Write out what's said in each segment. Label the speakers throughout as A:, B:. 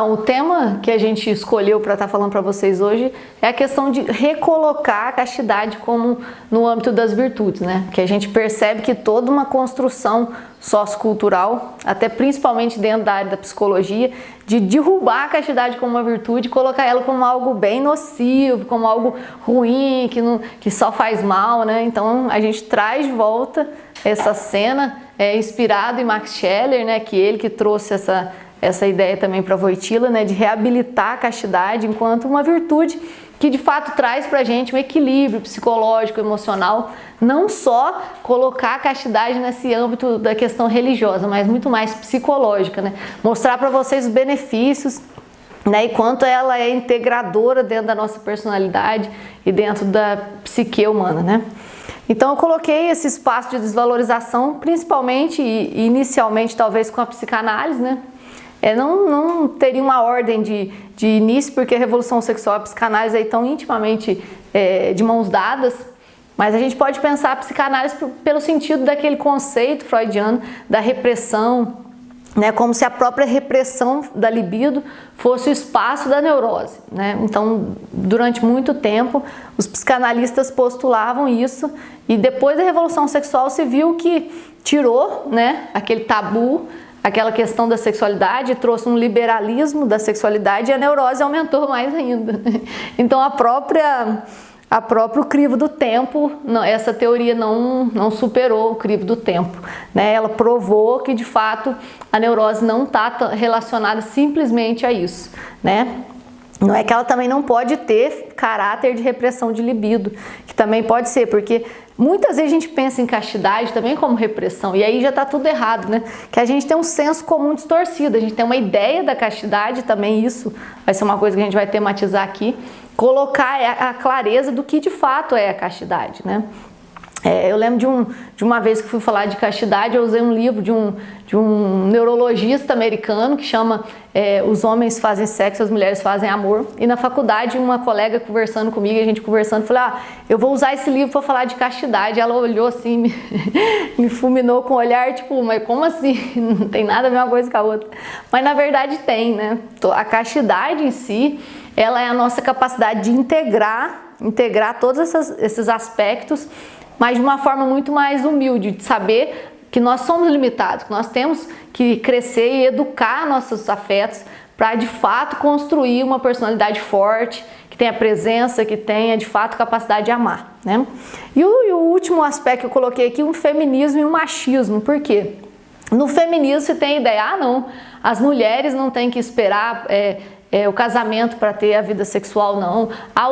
A: Então, o tema que a gente escolheu para estar falando para vocês hoje é a questão de recolocar a castidade como no âmbito das virtudes, né? Que a gente percebe que toda uma construção sociocultural, até principalmente dentro da área da psicologia, de derrubar a castidade como uma virtude e colocar ela como algo bem nocivo, como algo ruim, que só faz mal, né? Então, a gente traz de volta essa cena inspirado em Max Scheler, né? Que ele que trouxe essa ideia também para Wojtyla, né, de reabilitar a castidade enquanto uma virtude que de fato traz para a gente um equilíbrio psicológico, emocional, não só colocar a castidade nesse âmbito da questão religiosa, mas muito mais psicológica, né? Mostrar para vocês os benefícios, né, e quanto ela é integradora dentro da nossa personalidade e dentro da psique humana, né? Então eu coloquei esse espaço de desvalorização, principalmente e inicialmente talvez com a psicanálise, né? Não teria uma ordem de início, porque a revolução sexual e a psicanálise aí estão intimamente de mãos dadas, mas a gente pode pensar a psicanálise pelo sentido daquele conceito freudiano da repressão, né, como se a própria repressão da libido fosse o espaço da neurose, né? Então, durante muito tempo, os psicanalistas postulavam isso, e depois da revolução sexual se viu que tirou, né, aquele tabu, aquela questão da sexualidade, trouxe um liberalismo da sexualidade e a neurose aumentou mais ainda. Então a próprio crivo do tempo, essa teoria não superou o crivo do tempo, né? Ela provou que de fato a neurose não está relacionada simplesmente a isso, né? Não é que ela também não pode ter caráter de repressão de libido, que também pode ser, porque muitas vezes a gente pensa em castidade também como repressão, e aí já está tudo errado, né? Que a gente tem um senso comum distorcido, a gente tem uma ideia da castidade também, isso vai ser uma coisa que a gente vai tematizar aqui, colocar a clareza do que de fato é a castidade, né? Eu lembro de uma vez que fui falar de castidade, eu usei um livro de um neurologista americano que chama Os Homens Fazem Sexo, as Mulheres Fazem Amor. E na faculdade, uma colega conversando comigo, a gente conversando, falei, eu vou usar esse livro para falar de castidade. Ela olhou assim, me fulminou com o olhar, tipo, mas como assim? Não tem nada a ver uma coisa com a outra. Mas na verdade tem, né? A castidade em si, ela é a nossa capacidade de integrar todos esses aspectos, mas de uma forma muito mais humilde, de saber que nós somos limitados, que nós temos que crescer e educar nossos afetos para de fato construir uma personalidade forte, que tenha presença, que tenha de fato capacidade de amar, né? E o último aspecto que eu coloquei aqui, um feminismo e um machismo. Por quê? No feminismo você tem a ideia, não, as mulheres não têm que esperar o casamento para ter a vida sexual, não.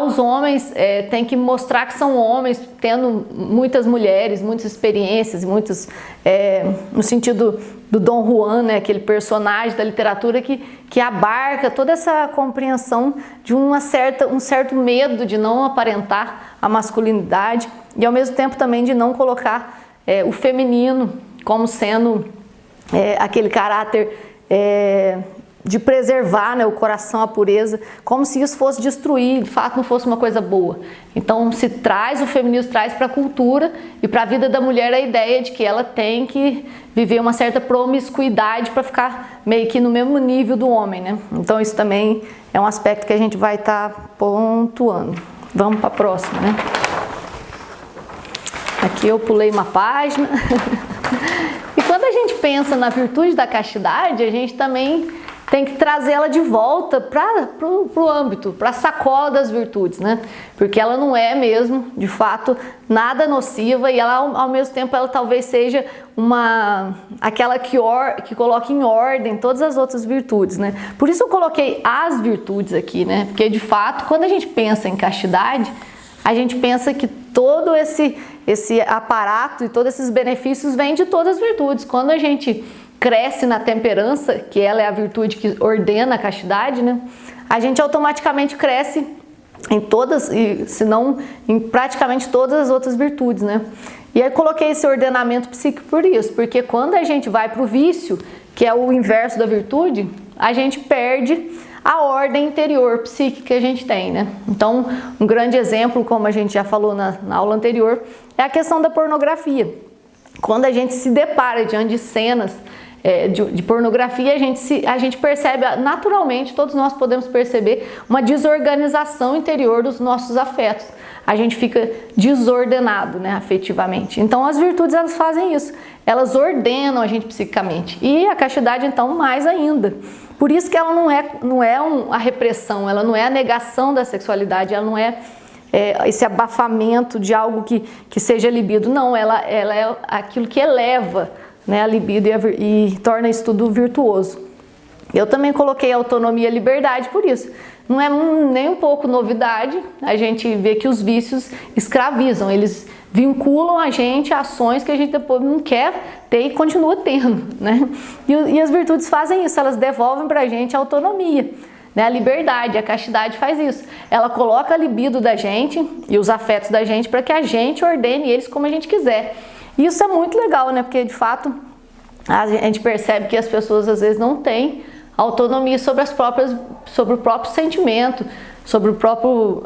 A: Os homens têm que mostrar que são homens, tendo muitas mulheres, muitas experiências, muitos, no sentido do Dom Juan, né, aquele personagem da literatura que abarca toda essa compreensão de um certo medo de não aparentar a masculinidade e ao mesmo tempo também de não colocar o feminino como sendo aquele caráter de preservar, né, o coração, a pureza, como se isso fosse destruir, de fato não fosse uma coisa boa. Então o feminismo traz para a cultura e para a vida da mulher a ideia de que ela tem que viver uma certa promiscuidade para ficar meio que no mesmo nível do homem, né? Então isso também é um aspecto que a gente vai estar pontuando. Vamos para a próxima, né? Aqui eu pulei uma página. E quando a gente pensa na virtude da castidade, a gente também tem que trazer ela de volta para o âmbito, para a sacola das virtudes, né? Porque ela não é mesmo, de fato, nada nociva e ela, ao mesmo tempo, ela talvez seja aquela que coloca em ordem todas as outras virtudes, né? Por isso eu coloquei as virtudes aqui, né? Porque, de fato, quando a gente pensa em castidade, a gente pensa que todo esse aparato e todos esses benefícios vêm de todas as virtudes. Quando a gente cresce na temperança, que ela é a virtude que ordena a castidade, né? A gente automaticamente cresce em todas, se não em praticamente todas as outras virtudes, né? E aí eu coloquei esse ordenamento psíquico por isso, porque quando a gente vai para o vício, que é o inverso da virtude, a gente perde a ordem interior psíquica que a gente tem, né? Então, um grande exemplo, como a gente já falou na aula anterior, é a questão da pornografia. Quando a gente se depara diante de cenas de pornografia, a gente percebe naturalmente, todos nós podemos perceber uma desorganização interior dos nossos afetos. A gente fica desordenado, né, afetivamente. Então as virtudes, elas fazem isso, elas ordenam a gente psiquicamente. E a castidade, então, mais ainda. Por isso que ela não é a repressão, ela não é a negação da sexualidade, ela não é esse abafamento de algo que seja libido. Não, ela é aquilo que eleva, né, a libido e torna isso tudo virtuoso. Eu também coloquei autonomia e liberdade por isso. Não é nem um pouco novidade a gente ver que os vícios escravizam, eles vinculam a gente a ações que a gente depois não quer ter e continua tendo, né? E as virtudes fazem isso, elas devolvem pra gente a autonomia, né? A liberdade, a castidade faz isso. Ela coloca a libido da gente e os afetos da gente para que a gente ordene eles como a gente quiser. E isso é muito legal, né? Porque de fato a gente percebe que as pessoas às vezes não têm autonomia sobre o próprio sentimento, sobre o próprio,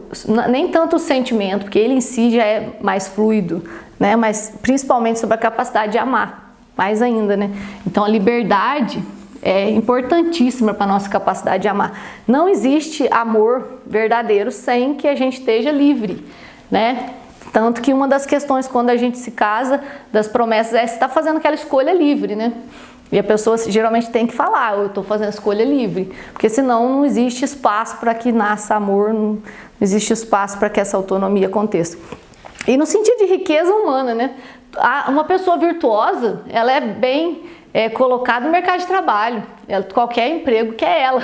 A: nem tanto o sentimento, porque ele em si já é mais fluido, né? Mas principalmente sobre a capacidade de amar, mais ainda, né? Então a liberdade é importantíssima para a nossa capacidade de amar. Não existe amor verdadeiro sem que a gente esteja livre, né? Tanto que uma das questões quando a gente se casa, das promessas, é se está fazendo aquela escolha livre, né? E a pessoa geralmente tem que falar, eu estou fazendo a escolha livre, porque senão não existe espaço para que nasça amor, não existe espaço para que essa autonomia aconteça. E no sentido de riqueza humana, né? Uma pessoa virtuosa, ela é bem colocada no mercado de trabalho, qualquer emprego que é ela,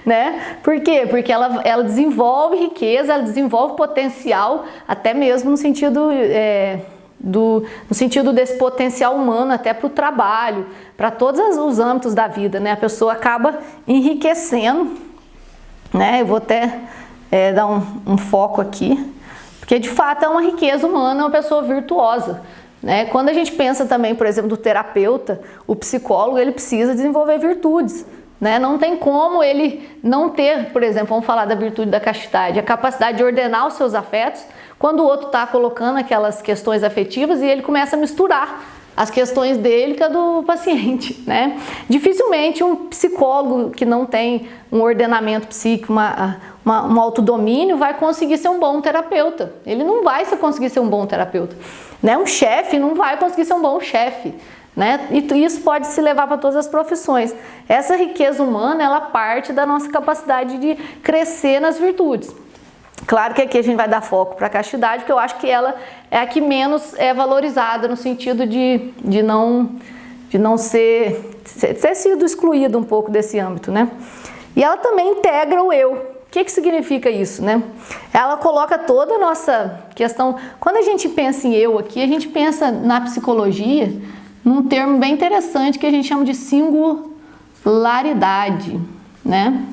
A: né? Por quê? Porque ela desenvolve riqueza, ela desenvolve potencial, até mesmo no sentido no sentido desse potencial humano até para o trabalho, para todos os âmbitos da vida, né? A pessoa acaba enriquecendo, né? Eu vou até dar um foco aqui, porque de fato é uma riqueza humana, uma pessoa virtuosa, né? Quando a gente pensa também, por exemplo, do terapeuta, o psicólogo, ele precisa desenvolver virtudes, né? Não tem como ele não ter, por exemplo, vamos falar da virtude da castidade, a capacidade de ordenar os seus afetos, quando o outro está colocando aquelas questões afetivas e ele começa a misturar as questões dele com a do paciente, né? Dificilmente um psicólogo que não tem um ordenamento psíquico, um autodomínio, vai conseguir ser um bom terapeuta. Ele não vai conseguir ser um bom terapeuta, né? Um chefe não vai conseguir ser um bom chefe, né? E isso pode se levar para todas as profissões. Essa riqueza humana, ela parte da nossa capacidade de crescer nas virtudes. Claro que aqui a gente vai dar foco para a castidade, porque eu acho que ela é a que menos é valorizada, no sentido de não ter sido excluída um pouco desse âmbito, né? E ela também integra o eu. O que significa isso, né? Ela coloca toda a nossa questão. Quando a gente pensa em eu aqui, a gente pensa na psicologia num termo bem interessante que a gente chama de singularidade, né?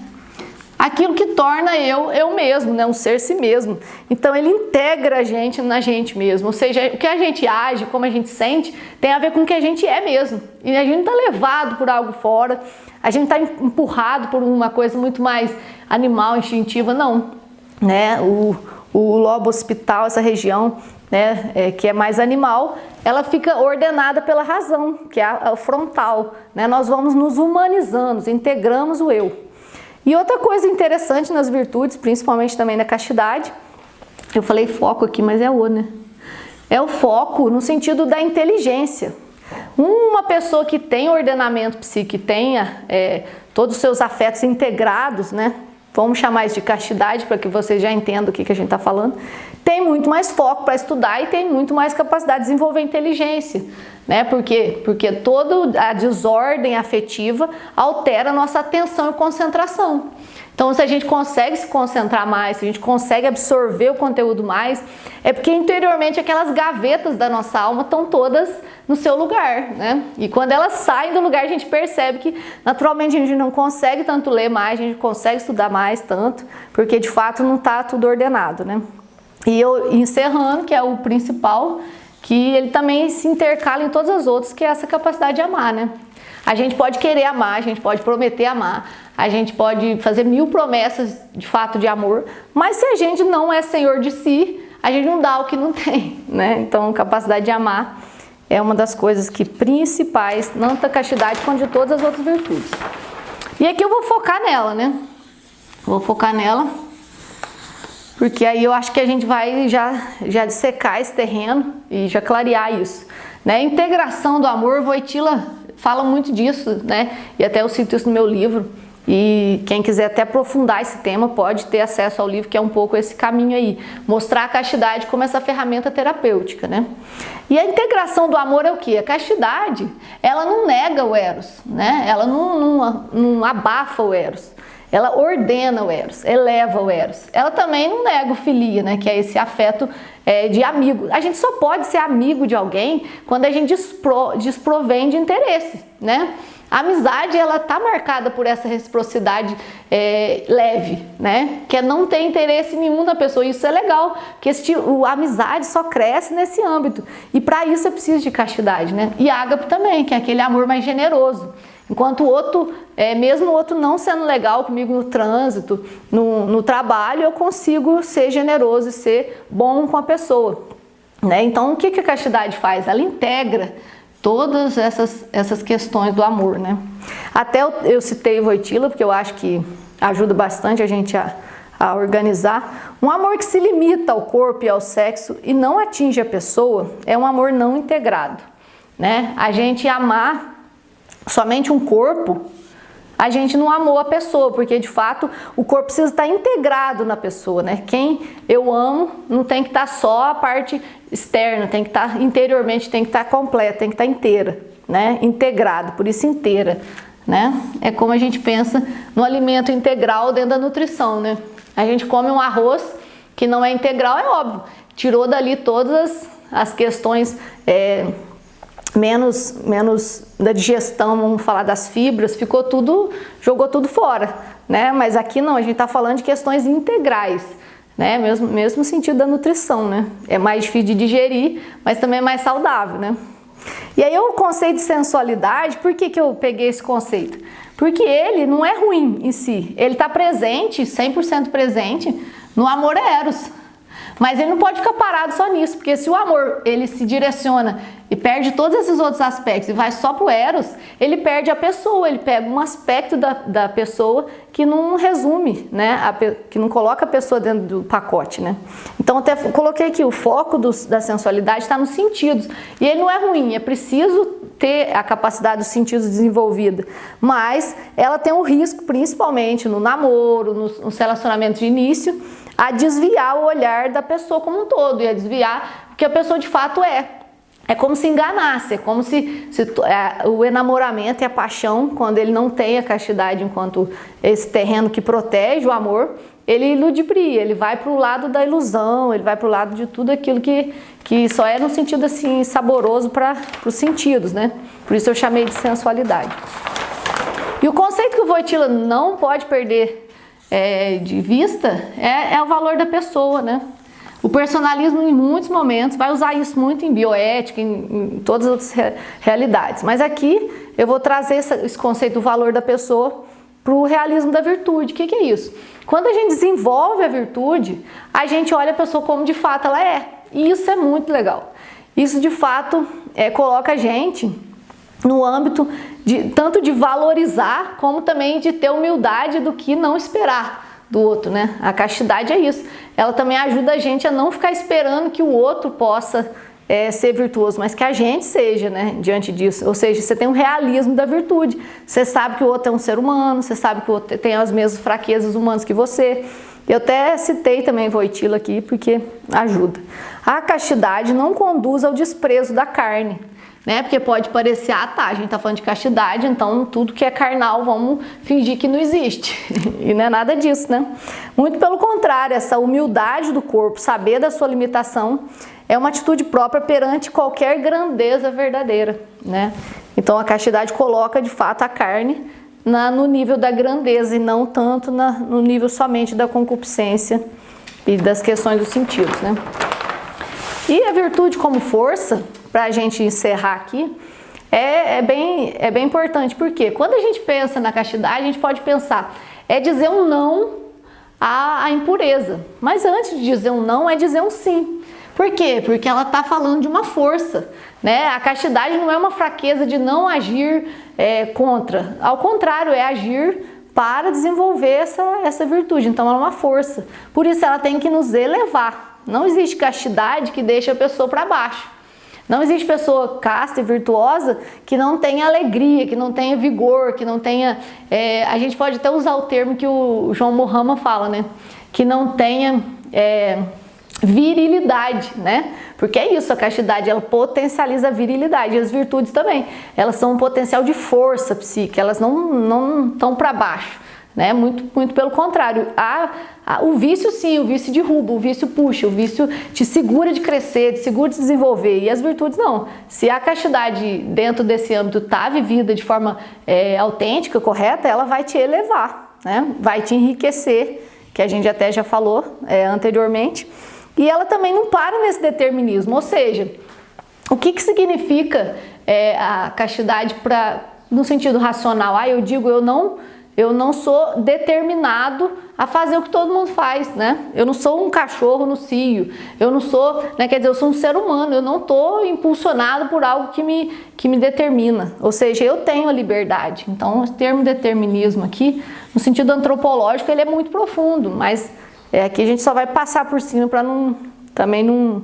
A: Aquilo que torna eu mesmo, né? Um ser si mesmo. Então ele integra a gente na gente mesmo, ou seja, o que a gente age, como a gente sente, tem a ver com o que a gente é mesmo. E a gente não está levado por algo fora, a gente está empurrado por uma coisa muito mais animal, instintiva, não, né? O lobo occipital, essa região, né, que é mais animal, ela fica ordenada pela razão, que é a frontal, né? Nós vamos nos humanizando, integramos o eu. E outra coisa interessante nas virtudes, principalmente também na castidade, eu falei foco aqui, mas é o, né? É o foco no sentido da inteligência. Uma pessoa que tem ordenamento psíquico, tenha todos os seus afetos integrados, né? Vamos chamar isso de castidade para que vocês já entendam o que a gente está falando, tem muito mais foco para estudar e tem muito mais capacidade de desenvolver inteligência, né? Por quê? Porque toda a desordem afetiva altera a nossa atenção e concentração. Então, se a gente consegue se concentrar mais, se a gente consegue absorver o conteúdo mais, é porque interiormente aquelas gavetas da nossa alma estão todas no seu lugar, né? E quando elas saem do lugar, a gente percebe que naturalmente a gente não consegue tanto ler mais, a gente consegue estudar mais tanto, porque de fato não está tudo ordenado, né? E eu encerrando, que é o principal, que ele também se intercala em todas as outras, que é essa capacidade de amar, né? A gente pode querer amar, a gente pode prometer amar, a gente pode fazer 1000 promessas de fato de amor, mas se a gente não é senhor de si, a gente não dá o que não tem, né? Então, capacidade de amar é uma das coisas que principais, não da castidade, quanto de todas as outras virtudes. E aqui eu vou focar nela, né? Vou focar nela, porque aí eu acho que a gente vai já dissecar esse terreno e já clarear isso, né? Integração do amor, Wojtyla fala muito disso, né? E até eu cito isso no meu livro. E quem quiser até aprofundar esse tema pode ter acesso ao livro, que é um pouco esse caminho aí. Mostrar a castidade como essa ferramenta terapêutica, né? E a integração do amor é o quê? A castidade, ela não nega o eros, né? Ela não abafa o eros. Ela ordena o eros, eleva o eros. Ela também não nega o filia, né? Que é esse afeto de amigo. A gente só pode ser amigo de alguém quando a gente desprovém de interesse, né? A amizade, ela tá marcada por essa reciprocidade leve, né? Que é não ter interesse nenhum na pessoa. Isso é legal, porque a amizade só cresce nesse âmbito. E para isso é preciso de castidade, né? E ágape também, que é aquele amor mais generoso. Enquanto o outro, mesmo o outro não sendo legal comigo no trânsito, no trabalho, eu consigo ser generoso e ser bom com a pessoa, né? Então, o que a castidade faz? Ela integra todas essas questões do amor, né? Até eu citei Wojtyla, porque eu acho que ajuda bastante a gente a organizar. Um amor que se limita ao corpo e ao sexo e não atinge a pessoa é um amor não integrado, né? A gente amar somente um corpo, a gente não amou a pessoa, porque de fato o corpo precisa estar integrado na pessoa, né? Quem eu amo não tem que estar só a parte externa, tem que estar interiormente, tem que estar completa, tem que estar inteira, né? Integrado, por isso inteira, né? É como a gente pensa no alimento integral dentro da nutrição, né? A gente come um arroz que não é integral, é óbvio, tirou dali todas as questões menos da digestão, vamos falar das fibras, ficou tudo, jogou tudo fora, né? Mas aqui não, a gente está falando de questões integrais, né? Mesmo sentido da nutrição, né? É mais difícil de digerir, mas também é mais saudável, né? E aí o conceito de sensualidade, por que eu peguei esse conceito? Porque ele não é ruim em si, ele está presente, 100% presente no amor eros. Mas ele não pode ficar parado só nisso, porque se o amor ele se direciona e perde todos esses outros aspectos e vai só pro eros, ele perde a pessoa, ele pega um aspecto da pessoa que não resume, né? Que não coloca a pessoa dentro do pacote, né? Então até coloquei aqui, o foco da sensualidade está nos sentidos. E ele não é ruim, é preciso ter a capacidade dos sentidos desenvolvida, mas ela tem um risco, principalmente no namoro, nos relacionamentos de início, a desviar o olhar da pessoa como um todo e a desviar o que a pessoa de fato é. É como se enganasse, é como se o enamoramento e a paixão, quando ele não tem a castidade enquanto esse terreno que protege o amor, ele ludibria, ele vai para o lado da ilusão, ele vai para o lado de tudo aquilo que só é no sentido assim saboroso para os sentidos, né? Por isso eu chamei de sensualidade. E o conceito que o Wojtyla não pode perder de vista é o valor da pessoa, né? O personalismo em muitos momentos vai usar isso muito em bioética, em todas as outras realidades. Mas aqui eu vou trazer esse conceito do valor da pessoa para o realismo da virtude. O que é isso? Quando a gente desenvolve a virtude, a gente olha a pessoa como de fato ela é. E isso é muito legal. Isso de fato coloca a gente no âmbito tanto de valorizar, como também de ter humildade do que não esperar do outro, né? A castidade é isso. Ela também ajuda a gente a não ficar esperando que o outro possa ser virtuoso, mas que a gente seja, né? Diante disso. Ou seja, você tem um realismo da virtude. Você sabe que o outro é um ser humano, você sabe que o outro tem as mesmas fraquezas humanas que você. Eu até citei também Wojtyla aqui, porque ajuda. A castidade não conduz ao desprezo da carne, né? Porque pode parecer, a gente tá falando de castidade, então tudo que é carnal vamos fingir que não existe. E não é nada disso, né? Muito pelo contrário, essa humildade do corpo, saber da sua limitação, é uma atitude própria perante qualquer grandeza verdadeira, né? Então a castidade coloca de fato a carne no nível da grandeza e não tanto no nível somente da concupiscência e das questões dos sentidos, né? E a virtude como força, para a gente encerrar aqui, é bem importante, porque quando a gente pensa na castidade, a gente pode pensar, dizer um não à impureza, mas antes de dizer um não, é dizer um sim, Por quê? Porque ela está falando de uma força, né? A castidade não é uma fraqueza de não agir contra. Ao contrário, é agir para desenvolver essa virtude. Então, ela é uma força. Por isso, ela tem que nos elevar. Não existe castidade que deixe a pessoa para baixo. Não existe pessoa casta e virtuosa que não tenha alegria, que não tenha vigor, que não tenha... a gente pode até usar o termo que o João Muhammad fala, né? Que não tenha virilidade, né? Porque é isso, a castidade, ela potencializa a virilidade. E as virtudes também, elas são um potencial de força psíquica, elas não estão para baixo, né? Muito pelo contrário. O vício sim, o vício derruba, o vício puxa, o vício te segura de crescer, te segura de desenvolver. E as virtudes não. Se a castidade dentro desse âmbito está vivida de forma autêntica, correta, ela vai te elevar, né? Vai te enriquecer, que a gente até já falou anteriormente. E ela também não para nesse determinismo, ou seja, o que significa a castidade no sentido racional? Eu digo, eu não sou determinado a fazer o que todo mundo faz, né? Eu não sou um cachorro no cio, eu não sou, né? Quer dizer, eu sou um ser humano, eu não estou impulsionado por algo que me determina, ou seja, eu tenho a liberdade. Então, o termo determinismo aqui, no sentido antropológico, ele é muito profundo, mas aqui a gente só vai passar por cima para também não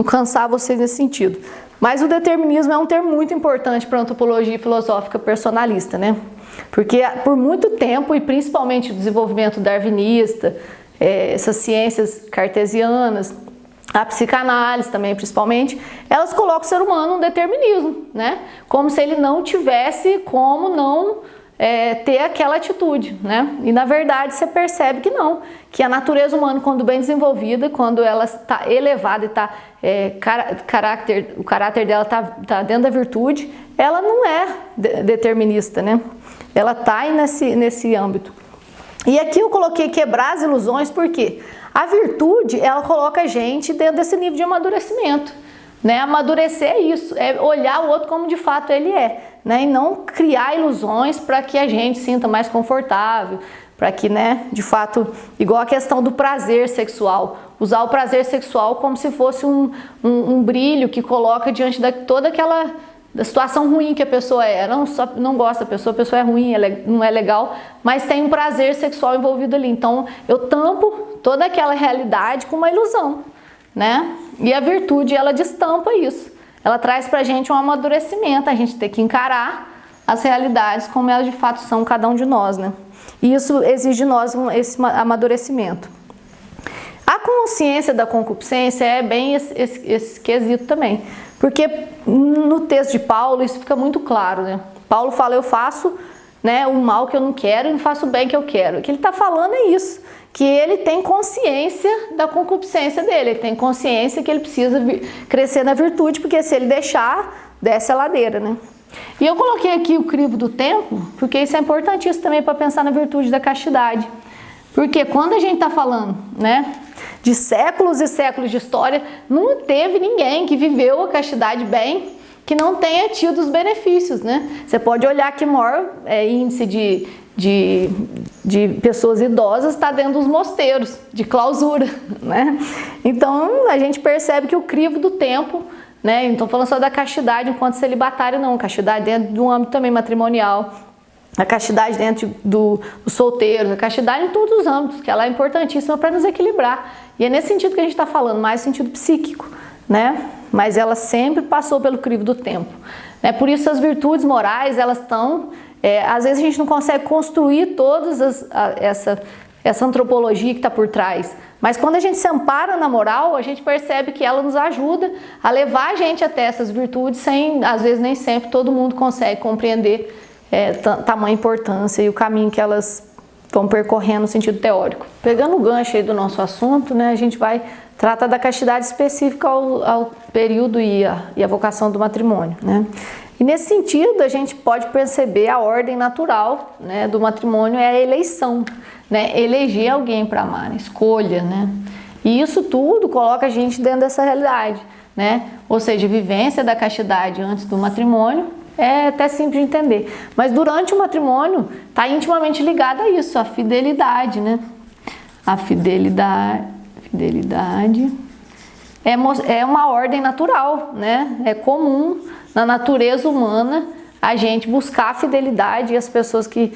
A: cansar vocês nesse sentido. Mas o determinismo é um termo muito importante para a antropologia filosófica personalista, né? Porque por muito tempo, e principalmente o desenvolvimento darwinista, essas ciências cartesianas, a psicanálise também principalmente, elas colocam o ser humano num determinismo, né? Como se ele não tivesse como não ter aquela atitude, né? E na verdade você percebe que não, que a natureza humana, quando bem desenvolvida, quando ela está elevada e está o caráter dela está dentro da virtude, ela não é determinista, né? Ela está aí nesse âmbito. E aqui eu coloquei quebrar as ilusões, porque a virtude, ela coloca a gente dentro desse nível de amadurecimento, né? Amadurecer é isso, é olhar o outro como de fato ele é, né? E não criar ilusões para que a gente sinta mais confortável, para que, né, de fato, igual a questão do prazer sexual, usar o prazer sexual como se fosse um brilho que coloca diante de toda aquela da situação ruim que a pessoa não gosta da pessoa, a pessoa é ruim, não é legal, mas tem um prazer sexual envolvido ali. Então, eu tampo toda aquela realidade com uma ilusão, né? E a virtude, ela destampa isso. Ela traz pra gente um amadurecimento, a gente tem que encarar as realidades como elas de fato são, cada um de nós, né? E isso exige de nós esse amadurecimento. A consciência da concupiscência é bem esse quesito também. Porque no texto de Paulo isso fica muito claro, né? Paulo fala, eu faço, né, o mal que eu não quero e não faço o bem que eu quero. O que ele está falando é isso, que ele tem consciência da concupiscência dele, ele tem consciência que ele precisa crescer na virtude, porque se ele deixar, desce a ladeira, né? E eu coloquei aqui o crivo do tempo, porque isso é importantíssimo também para pensar na virtude da castidade. Porque quando a gente está falando, né, de séculos e séculos de história, não teve ninguém que viveu a castidade bem que não tenha tido os benefícios, né? Você pode olhar que o maior índice de pessoas idosas está dentro dos mosteiros, de clausura, né? Então, a gente percebe que o crivo do tempo, né? Não estou falando só da castidade enquanto celibatário, não. Castidade dentro de um âmbito também matrimonial. A castidade dentro dos solteiros, a castidade em todos os âmbitos, que ela é importantíssima para nos equilibrar. E é nesse sentido que a gente está falando, mais no sentido psíquico, né? Mas ela sempre passou pelo crivo do tempo, né? Por isso as virtudes morais, elas estão... às vezes a gente não consegue construir toda essa antropologia que está por trás. Mas quando a gente se ampara na moral, a gente percebe que ela nos ajuda a levar a gente até essas virtudes sem, às vezes nem sempre, todo mundo consegue compreender tamanha importância e o caminho que elas vão percorrendo no sentido teórico. Pegando o gancho aí do nosso assunto, né, a gente vai tratar da castidade específica ao período e a vocação do matrimônio, né? E nesse sentido, a gente pode perceber a ordem natural, né, do matrimônio é a eleição, né? Eleger alguém para amar, escolha, né? E isso tudo coloca a gente dentro dessa realidade, né? Ou seja, a vivência da castidade antes do matrimônio é até simples de entender, mas durante o matrimônio está intimamente ligado a isso, a fidelidade, né? A fidelidade é uma ordem natural, né? É comum na natureza humana a gente buscar a fidelidade e as pessoas que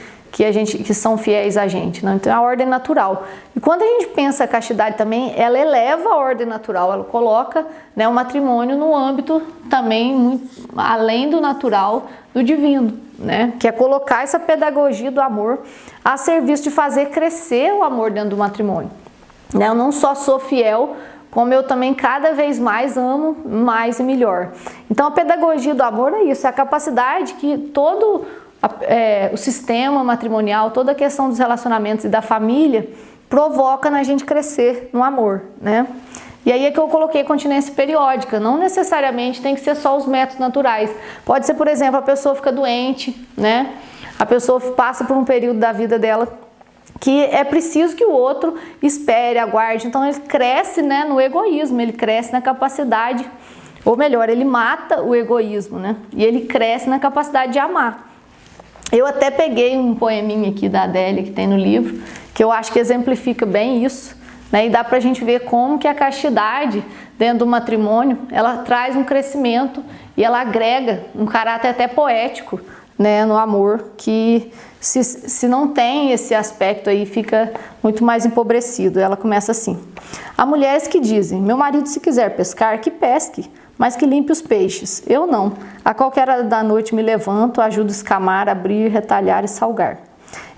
A: são fiéis a gente, né? Então é a ordem natural. E quando a gente pensa a castidade também, ela eleva a ordem natural, ela coloca, né, o matrimônio no âmbito também muito além do natural, do divino, né? Que é colocar essa pedagogia do amor a serviço de fazer crescer o amor dentro do matrimônio, né? Eu não só sou fiel, como eu também cada vez mais amo mais e melhor. Então a pedagogia do amor é isso, é a capacidade que todo o sistema matrimonial, toda a questão dos relacionamentos e da família provoca na gente crescer no amor, né? E aí é que eu coloquei continência periódica, não necessariamente tem que ser só os métodos naturais. Pode ser, por exemplo, a pessoa fica doente, né? A pessoa passa por um período da vida dela que é preciso que o outro espere, aguarde. Então ele cresce, né, no egoísmo, ele cresce na capacidade, ou melhor, ele mata o egoísmo, né? E ele cresce na capacidade de amar. Eu até peguei um poeminha aqui da Adélia que tem no livro, que eu acho que exemplifica bem isso, né? E dá pra gente ver como que a castidade dentro do matrimônio, ela traz um crescimento e ela agrega um caráter até poético, né, no amor, que se não tem esse aspecto aí, fica muito mais empobrecido. Ela começa assim: há mulheres que dizem, meu marido se quiser pescar, que pesque, mas que limpe os peixes. Eu não. A qualquer hora da noite me levanto, ajudo a escamar, abrir, retalhar e salgar.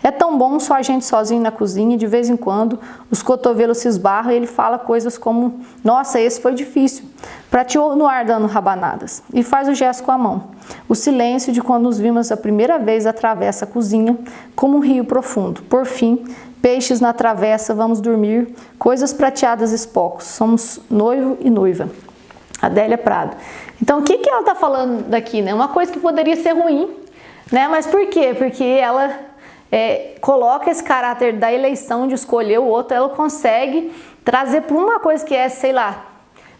A: É tão bom só a gente sozinho na cozinha e de vez em quando os cotovelos se esbarram e ele fala coisas como: nossa, esse foi difícil. Prateou no ar dando rabanadas. E faz o gesto com a mão. O silêncio de quando nos vimos a primeira vez atravessa a cozinha como um rio profundo. Por fim, peixes na travessa, vamos dormir, coisas prateadas espocos. Somos noivo e noiva. Adélia Prado. Então o que ela está falando daqui, né? Uma coisa que poderia ser ruim, né? Mas por quê? Porque ela coloca esse caráter da eleição de escolher o outro, ela consegue trazer para uma coisa que é, sei lá,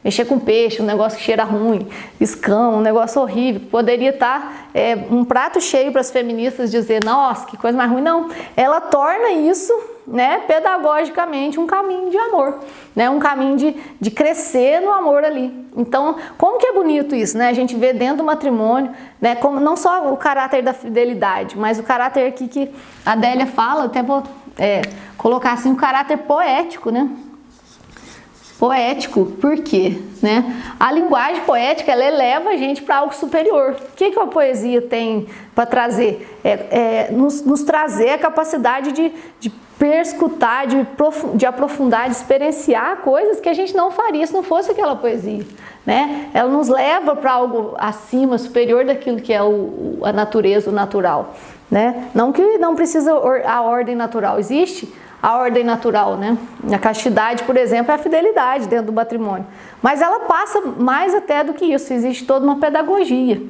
A: mexer com peixe, um negócio que cheira ruim, escama, um negócio horrível, poderia estar um prato cheio para as feministas dizer, nossa, que coisa mais ruim. Não, ela torna isso, né, pedagogicamente um caminho de amor, né, um caminho de crescer no amor ali. Então, como que é bonito isso, né? A gente vê dentro do matrimônio, né, como não só o caráter da fidelidade, mas o caráter aqui que a Adélia fala, até vou colocar assim, um caráter poético, né? Poético, por quê? Né? A linguagem poética, ela eleva a gente para algo superior. O que a poesia tem para trazer? Nos trazer a capacidade de perscrutar, de aprofundar, de experienciar coisas que a gente não faria se não fosse aquela poesia, né? Ela nos leva para algo acima, superior daquilo que é a natureza, o natural, né? Não que não precisa a ordem natural, existe a ordem natural, né? A castidade, por exemplo, é a fidelidade dentro do matrimônio. Mas ela passa mais até do que isso, existe toda uma pedagogia,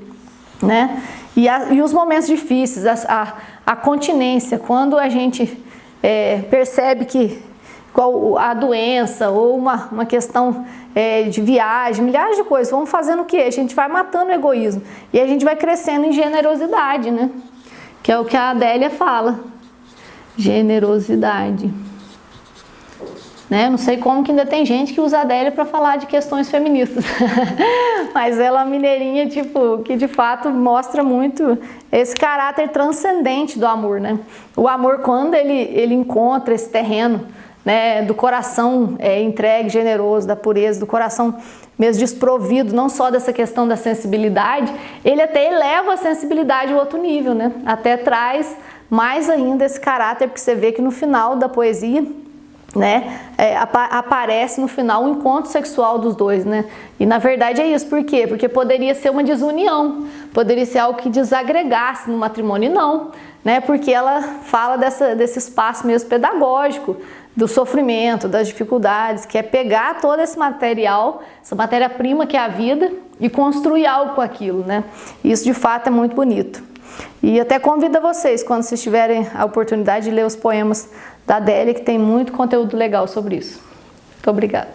A: né? E os momentos difíceis, a continência, quando a gente percebe que a doença ou uma questão de viagem, milhares de coisas, vamos fazendo o quê? A gente vai matando o egoísmo e a gente vai crescendo em generosidade, né? Que é o que a Adélia fala. Generosidade, né? Não sei como que ainda tem gente que usa a Adélia para falar de questões feministas, mas ela é uma mineirinha, tipo, que de fato mostra muito esse caráter transcendente do amor, né? O amor, quando ele encontra esse terreno, né, do coração entregue, generoso, da pureza, do coração mesmo desprovido, não só dessa questão da sensibilidade, ele até eleva a sensibilidade a outro nível, né? Até traz mais ainda esse caráter, porque você vê que no final da poesia, né, aparece no final o encontro sexual dos dois, né? E na verdade é isso, por quê? Porque poderia ser uma desunião, poderia ser algo que desagregasse no matrimônio, e não, né? Porque ela fala desse espaço mesmo pedagógico, do sofrimento, das dificuldades, que é pegar todo esse material, essa matéria-prima que é a vida, e construir algo com aquilo, né? Isso de fato é muito bonito. E até convido vocês, quando vocês tiverem a oportunidade de ler os poemas da Adélia, que tem muito conteúdo legal sobre isso. Muito obrigada.